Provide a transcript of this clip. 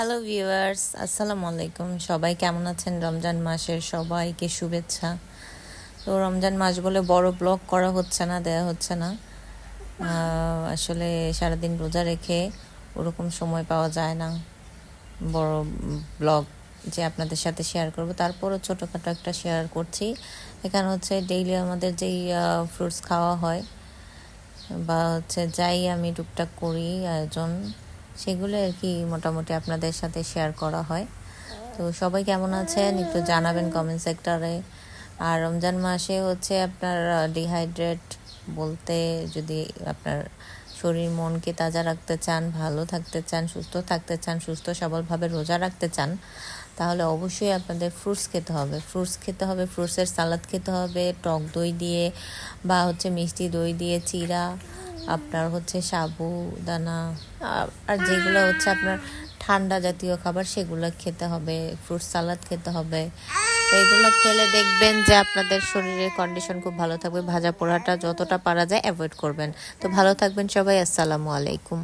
Hello viewers, আসসালামু আলাইকুম। সবাই কেমন আছেন? রমজান মাসের সবাইকে শুভেচ্ছা। তো রমজান মাস বলে বড় ব্লগ করা হচ্ছে না, দেয়া হচ্ছে না। আসলে সারাদিন রোজা রেখে ওরকম সময় পাওয়া যায় না বড় ব্লগ যে আপনাদের সাথে শেয়ার করব। তারপরও ছোটোখাটো একটা শেয়ার করছি। এখানে হচ্ছে ডেইলি আমাদের যেই ফ্রুটস খাওয়া হয় বা হচ্ছে যাই আমি টুকটাক করি আয়োজন, সেগুলো আর কি মোটামুটি আপনাদের সাথে শেয়ার করা হয়। তো সবাই কেমন আছেন একটু জানাবেন কমেন্ট সেক্টরে। আর রমজান মাসে হচ্ছে আপনার ডিহাইড্রেট বলতে, যদি আপনার শরীর মনকে তাজা রাখতে চান, ভালো থাকতে চান, সুস্থ থাকতে চান, সুস্থ সবলভাবে রোজা রাখতে চান, তাহলে অবশ্যই আপনাদের ফ্রুটস খেতে হবে। ফ্রুটসের সালাদ খেতে হবে টক দই দিয়ে বা হচ্ছে মিষ্টি দই দিয়ে, চিরা, আপনার হচ্ছে সাবুদানা, আর যেগুলো হচ্ছে আপনার ঠান্ডা জাতীয় খাবার সেগুলো খেতে হবে, ফ্রুট সালাদ খেতে হবে। তো এগুলো খেলে দেখবেন যে আপনাদের শরীরের কন্ডিশন খুব ভালো থাকবে। ভাজা পোড়াটা যতটা পারা যায় অ্যাভয়েড করবেন। তো ভালো থাকবেন সবাই। আসসালামু আলাইকুম।